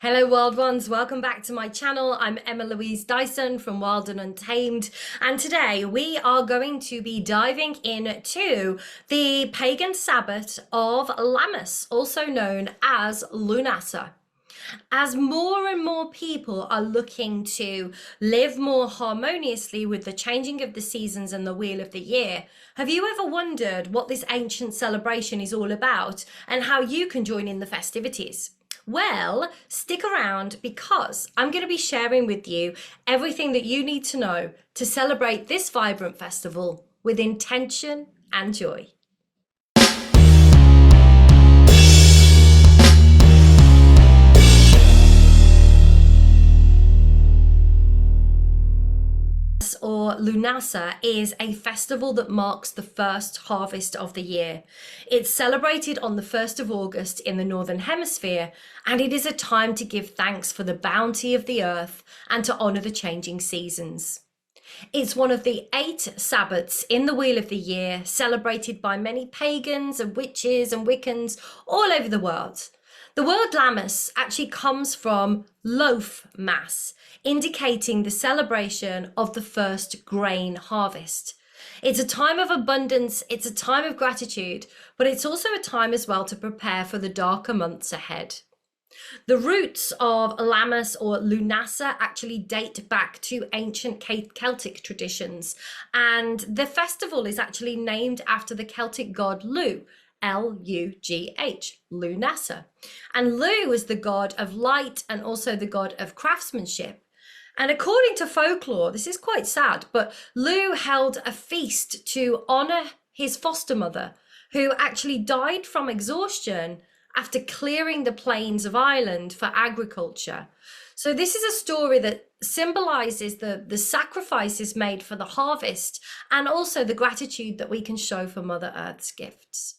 Hello Wild Ones, welcome back to my channel. I'm Emma Louise Dyson from Wild and Untamed, and today we are going to be diving into the pagan Sabbath of Lammas, also known as Lughnasadh. As more and more people are looking to live more harmoniously with the changing of the seasons and the wheel of the year, have you ever wondered what this ancient celebration is all about and how you can join in the festivities? Well, stick around because I'm going to be sharing with you everything that you need to know to celebrate this vibrant festival with intention and joy. Or Lughnasadh is a festival that marks the first harvest of the year. It's celebrated on the 1st of August in the Northern Hemisphere, and it is a time to give thanks for the bounty of the earth and to honour the changing seasons. It's one of the 8 Sabbaths in the Wheel of the Year, celebrated by many pagans and witches and Wiccans all over the world. The word Lammas actually comes from loaf mass, indicating the celebration of the first grain harvest. It's a time of abundance, it's a time of gratitude, but it's also a time as well to prepare for the darker months ahead. The roots of Lammas or Lughnasadh actually date back to ancient Celtic traditions, and the festival is actually named after the Celtic god Lugh, L-U-G-H, Lughnasadh. And Lugh was the god of light and also the god of craftsmanship. And according to folklore, this is quite sad, but Lugh held a feast to honour his foster mother, who actually died from exhaustion after clearing the plains of Ireland for agriculture. So this is a story that symbolises the sacrifices made for the harvest and also the gratitude that we can show for Mother Earth's gifts.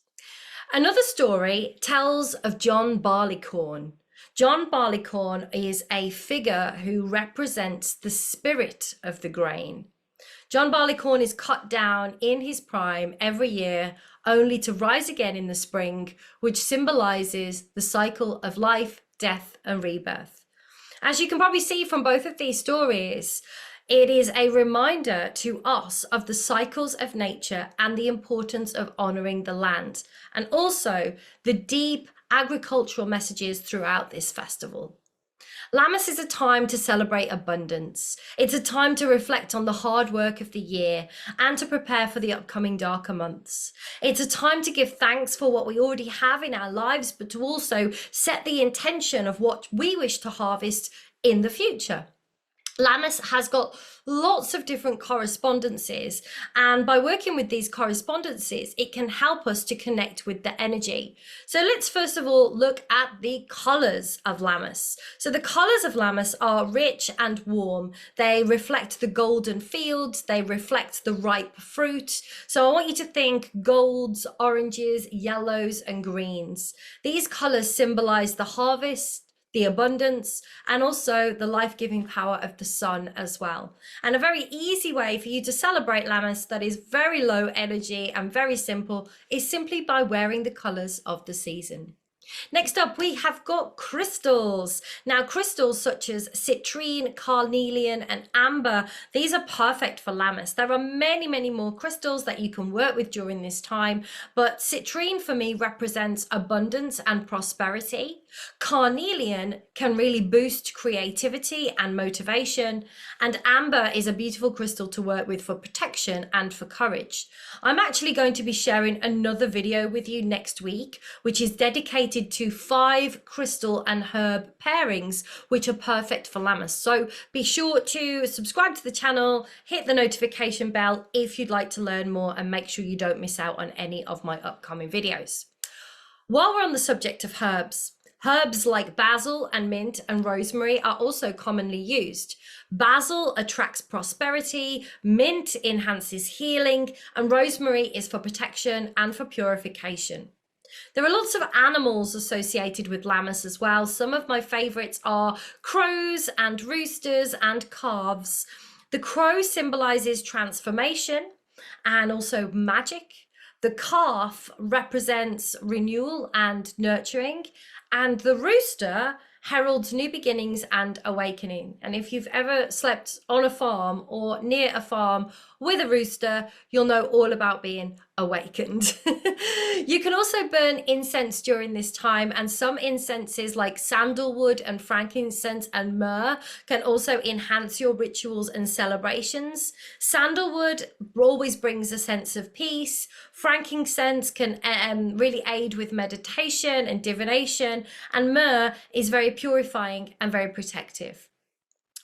Another story tells of John Barleycorn. John Barleycorn is a figure who represents the spirit of the grain. John Barleycorn is cut down in his prime every year, only to rise again in the spring, which symbolises the cycle of life, death, and rebirth. As you can probably see from both of these stories, it is a reminder to us of the cycles of nature and the importance of honouring the land, and also the deep agricultural messages throughout this festival. Lammas is a time to celebrate abundance. It's a time to reflect on the hard work of the year and to prepare for the upcoming darker months. It's a time to give thanks for what we already have in our lives, but to also set the intention of what we wish to harvest in the future. Lammas has got lots of different correspondences, and by working with these correspondences, it can help us to connect with the energy. So let's first of all look at the colours of Lammas. So the colours of Lammas are rich and warm. They reflect the golden fields, they reflect the ripe fruit. So I want you to think golds, oranges, yellows and greens. These colours symbolise the harvest, the abundance, and also the life-giving power of the sun as well. And a very easy way for you to celebrate Lammas that is very low energy and very simple is simply by wearing the colours of the season. Next up, we have got crystals. Now, crystals such as citrine, carnelian, and amber, these are perfect for Lammas. There are many, many more crystals that you can work with during this time, but citrine for me represents abundance and prosperity. Carnelian can really boost creativity and motivation, and amber is a beautiful crystal to work with for protection and for courage. I'm actually going to be sharing another video with you next week, which is dedicated to 5 crystal and herb pairings, which are perfect for Lammas. So be sure to subscribe to the channel, hit the notification bell if you'd like to learn more, and make sure you don't miss out on any of my upcoming videos. While we're on the subject of herbs, herbs like basil and mint and rosemary are also commonly used. Basil attracts prosperity, mint enhances healing, and rosemary is for protection and for purification. There are lots of animals associated with Lammas as well. Some of my favourites are crows and roosters and calves. The crow symbolises transformation and also magic. The calf represents renewal and nurturing, and the rooster heralds new beginnings and awakening. And if you've ever slept on a farm or near a farm with a rooster, you'll know all about being awakened. You can also burn incense during this time, and some incenses like sandalwood and frankincense and myrrh can also enhance your rituals and celebrations. Sandalwood always brings a sense of peace. Frankincense can really aid with meditation and divination, and myrrh is very purifying and very protective.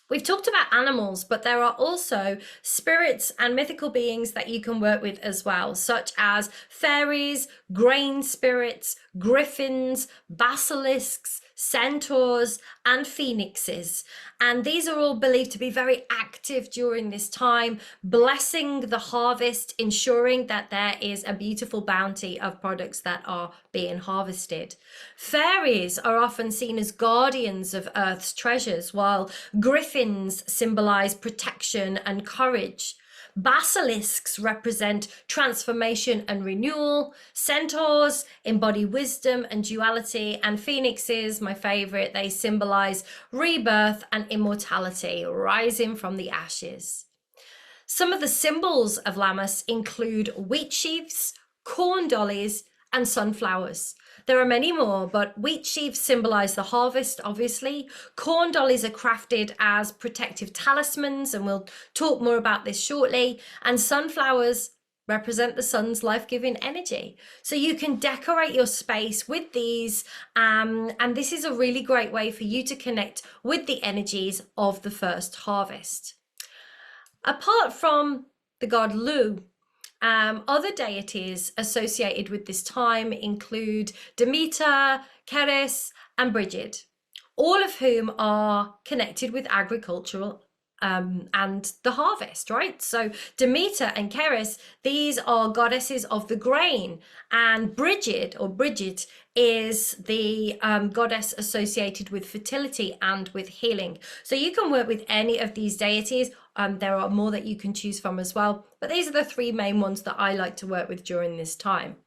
We've talked about animals, but there are also spirits and mythical beings that you can work with as well, such as fairies, grain spirits, griffins, basilisks, centaurs, and phoenixes. And these are all believed to be very active during this time, blessing the harvest, ensuring that there is a beautiful bounty of products that are being harvested. Fairies are often seen as guardians of Earth's treasures, while griffins symbolize protection and courage. Basilisks represent transformation and renewal. Centaurs embody wisdom and duality. And phoenixes, my favorite, they symbolize rebirth and immortality, rising from the ashes. Some of the symbols of Lammas include wheat sheaves, corn dollies, and sunflowers. There are many more, but wheat sheaves symbolize the harvest, obviously. Corn dollies are crafted as protective talismans, and we'll talk more about this shortly. And sunflowers represent the sun's life-giving energy. So you can decorate your space with these, and this is a really great way for you to connect with the energies of the first harvest. Apart from the god Lu, other deities associated with this time include Demeter, Ceres, and Brigid, all of whom are connected with agricultural and the harvest, right? So Demeter and Ceres, these are goddesses of the grain, and Brigid is the goddess associated with fertility and with healing. So you can work with any of these deities. There are more that you can choose from as well, but these are the three main ones that I like to work with during this time.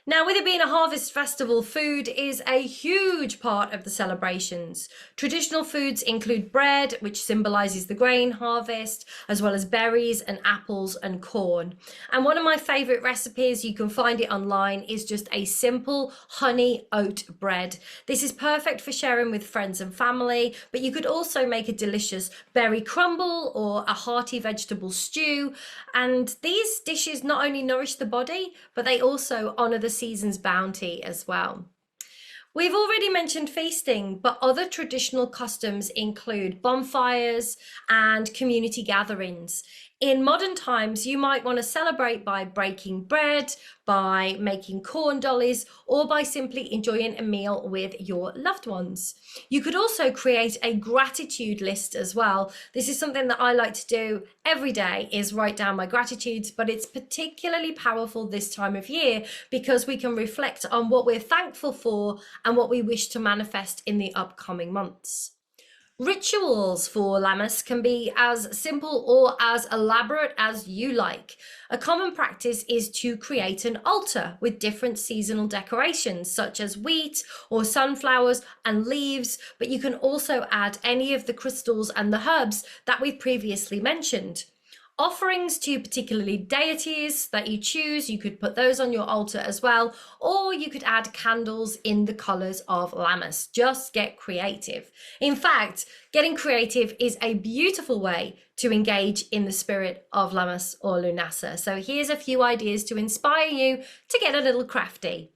Now, with it being a harvest festival, food is a huge part of the celebrations. Traditional foods include bread, which symbolizes the grain harvest, as well as berries and apples and corn. And one of my favorite recipes, you can find it online, is just a simple honey oat bread. This is perfect for sharing with friends and family, but you could also make a delicious berry crumble or a hearty vegetable stew. And these dishes not only nourish the body, but they also honor the season's bounty as well. We've already mentioned feasting, but other traditional customs include bonfires and community gatherings. In modern times, you might want to celebrate by breaking bread, by making corn dollies, or by simply enjoying a meal with your loved ones. You could also create a gratitude list as well. This is something that I like to do every day, is write down my gratitudes, but it's particularly powerful this time of year because we can reflect on what we're thankful for and what we wish to manifest in the upcoming months. Rituals for Lammas can be as simple or as elaborate as you like. A common practice is to create an altar with different seasonal decorations, such as wheat or sunflowers and leaves, but you can also add any of the crystals and the herbs that we've previously mentioned. Offerings to particularly deities that you choose, you could put those on your altar as well, or you could add candles in the colors of Lammas. Just get creative. In fact, getting creative is a beautiful way to engage in the spirit of Lammas or Lughnasadh. So here's a few ideas to inspire you to get a little crafty.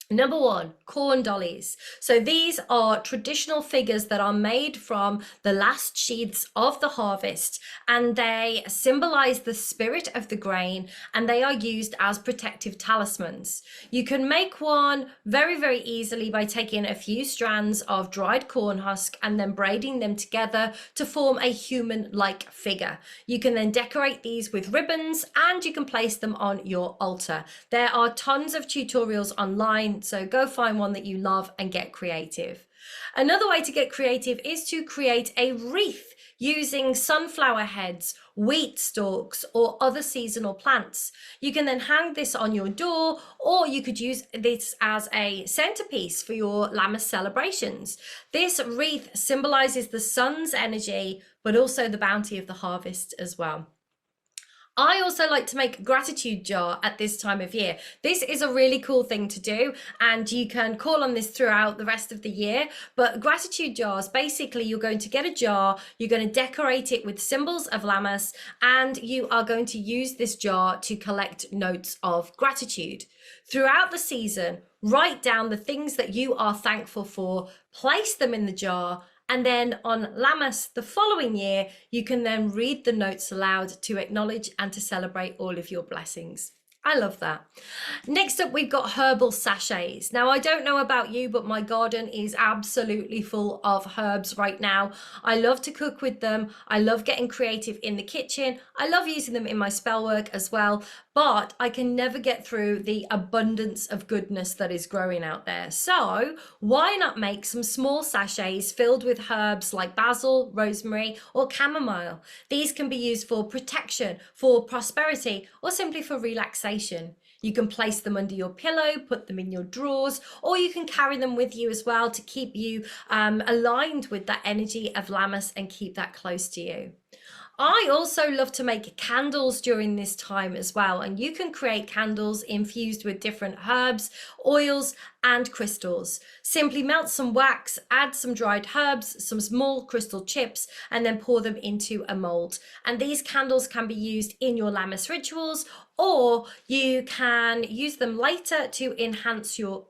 Number one, corn dollies. So these are traditional figures that are made from the last sheaths of the harvest, and they symbolize the spirit of the grain, and they are used as protective talismans. You can make one very, very easily by taking a few strands of dried corn husk and then braiding them together to form a human-like figure. You can then decorate these with ribbons and you can place them on your altar. There are tons of tutorials online, so go find one that you love and get creative. Another way to get creative is to create a wreath using sunflower heads, wheat stalks, or other seasonal plants. You can then hang this on your door, or you could use this as a centerpiece for your Lammas celebrations. This wreath symbolizes the sun's energy, but also the bounty of the harvest as well. I also like to make a gratitude jar at this time of year. This is a really cool thing to do, and you can call on this throughout the rest of the year. But gratitude jars, basically, you're going to get a jar, you're going to decorate it with symbols of Lammas, and you are going to use this jar to collect notes of gratitude. Throughout the season, write down the things that you are thankful for, place them in the jar, and then on Lammas the following year, you can then read the notes aloud to acknowledge and to celebrate all of your blessings. I love that. Next up, we've got herbal sachets. Now, I don't know about you, but my garden is absolutely full of herbs right now. I love to cook with them. I love getting creative in the kitchen. I love using them in my spell work as well, but I can never get through the abundance of goodness that is growing out there. So why not make some small sachets filled with herbs like basil, rosemary, or chamomile? These can be used for protection, for prosperity, or simply for relaxation. You can place them under your pillow, put them in your drawers, or you can carry them with you as well to keep you aligned with that energy of Lammas and keep that close to you. I also love to make candles during this time as well, and you can create candles infused with different herbs, oils, and crystals. Simply melt some wax, add some dried herbs, some small crystal chips, and then pour them into a mold. And these candles can be used in your Lammas rituals, or you can use them later to enhance your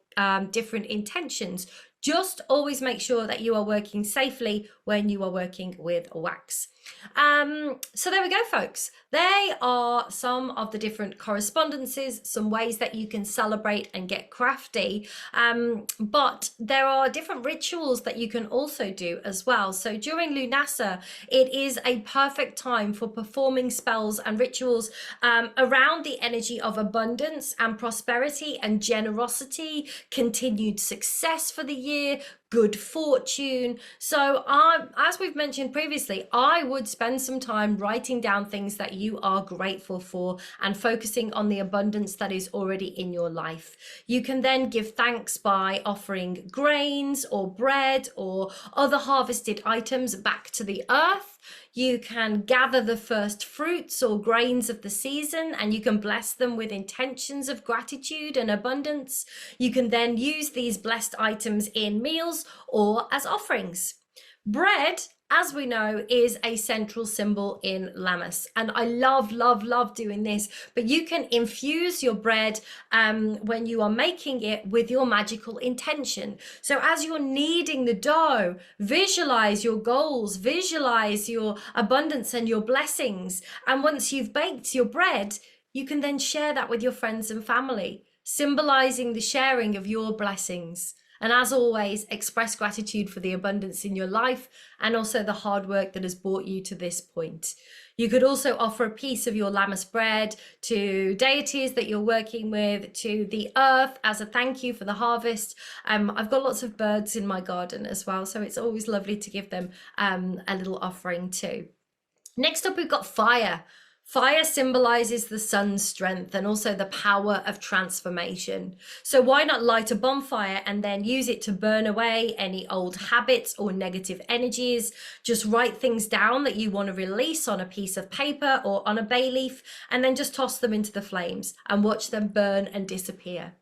different intentions. Just always make sure that you are working safely when you are working with wax. So there we go, folks. They are some of the different correspondences, some ways that you can celebrate and get crafty. But there are different rituals that you can also do as well. So during Lughnasadh, it is a perfect time for performing spells and rituals around the energy of abundance and prosperity and generosity, continued success for the year, good fortune. So as we've mentioned previously, I would spend some time writing down things that you are grateful for and focusing on the abundance that is already in your life. You can then give thanks by offering grains or bread or other harvested items back to the earth. You can gather the first fruits or grains of the season, and you can bless them with intentions of gratitude and abundance. You can then use these blessed items in meals or as offerings. Bread, as we know, is a central symbol in Lammas, and I love doing this. But you can infuse your bread when you are making it with your magical intention. So as you're kneading the dough, visualize your goals, visualize your abundance and your blessings. And once you've baked your bread, you can then share that with your friends and family, symbolizing the sharing of your blessings. And as always, express gratitude for the abundance in your life and also the hard work that has brought you to this point. You could also offer a piece of your Lammas bread to deities that you're working with, to the earth as a thank you for the harvest. I've got lots of birds in my garden as well, so it's always lovely to give them a little offering too. Next up, we've got fire. Fire symbolizes the sun's strength and also the power of transformation. So why not light a bonfire and then use it to burn away any old habits or negative energies? Just write things down that you want to release on a piece of paper or on a bay leaf, and then just toss them into the flames and watch them burn and disappear.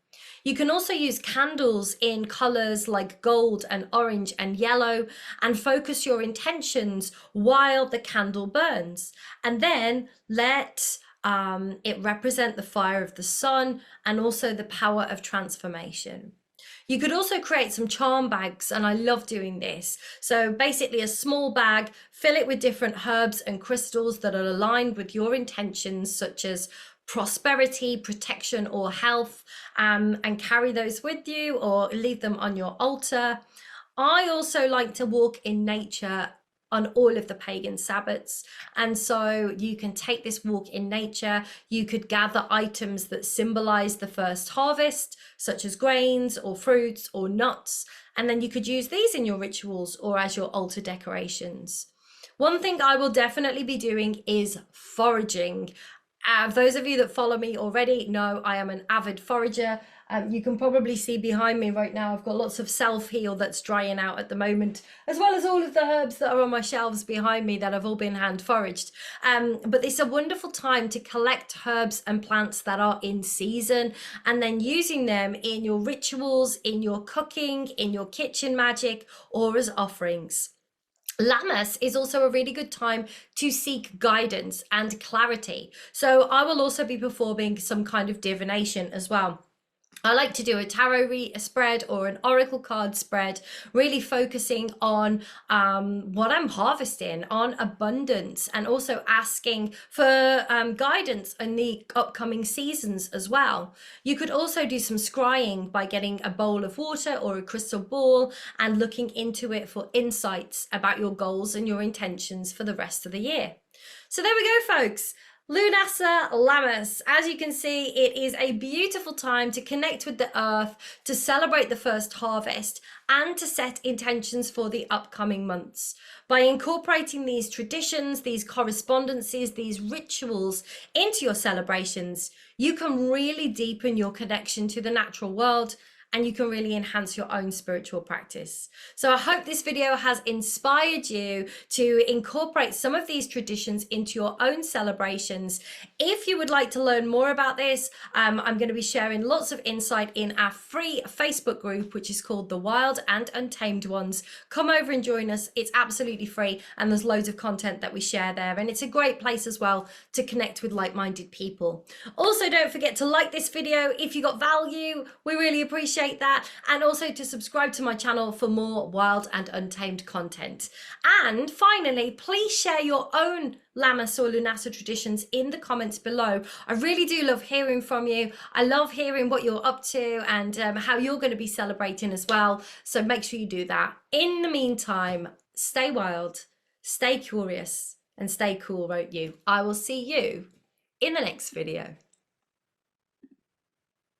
You can also use candles in colors like gold and orange and yellow and focus your intentions while the candle burns. And then let it represent the fire of the sun and also the power of transformation. You could also create some charm bags, and I love doing this. So basically a small bag, fill it with different herbs and crystals that are aligned with your intentions, such as prosperity, protection, or health, and carry those with you or leave them on your altar. I also like to walk in nature on all of the pagan Sabbaths, and so you can take this walk in nature. You could gather items that symbolize the first harvest, such as grains or fruits or nuts, and then you could use these in your rituals or as your altar decorations. One thing I will definitely be doing is foraging. Those of you that follow me already know I am an avid forager. You can probably see behind me right now, I've got lots of self-heal that's drying out at the moment, as well as all of the herbs that are on my shelves behind me that have all been hand foraged. But it's a wonderful time to collect herbs and plants that are in season, and then using them in your rituals, in your cooking, in your kitchen magic, or as offerings. Lammas is also a really good time to seek guidance and clarity. So I will also be performing some kind of divination as well. I like to do a tarot spread or an oracle card spread, really focusing on what I'm harvesting, on abundance, and also asking for guidance in the upcoming seasons as well. You could also do some scrying by getting a bowl of water or a crystal ball and looking into it for insights about your goals and your intentions for the rest of the year. So there we go, folks. Lughnasadh, Lammas. As you can see, it is a beautiful time to connect with the earth, to celebrate the first harvest, and to set intentions for the upcoming months. By incorporating these traditions, these correspondences, these rituals into your celebrations, you can really deepen your connection to the natural world, and you can really enhance your own spiritual practice. So I hope this video has inspired you to incorporate some of these traditions into your own celebrations. If you would like to learn more about this, I'm going to be sharing lots of insight in our free Facebook group, which is called The Wild and Untamed Ones. Come over and join us. It's absolutely free, and there's loads of content that we share there. And it's a great place as well to connect with like-minded people. Also, don't forget to like this video if you got value. We really appreciate that, and also to subscribe to my channel for more wild and untamed content. And finally, please share your own Lammas or Lughnasadh traditions in the comments below. I really do love hearing from you. I love hearing what you're up to and how you're going to be celebrating as well. So make sure you do that. In the meantime, stay wild, stay curious, and stay cool, won't you? I will see you in the next video.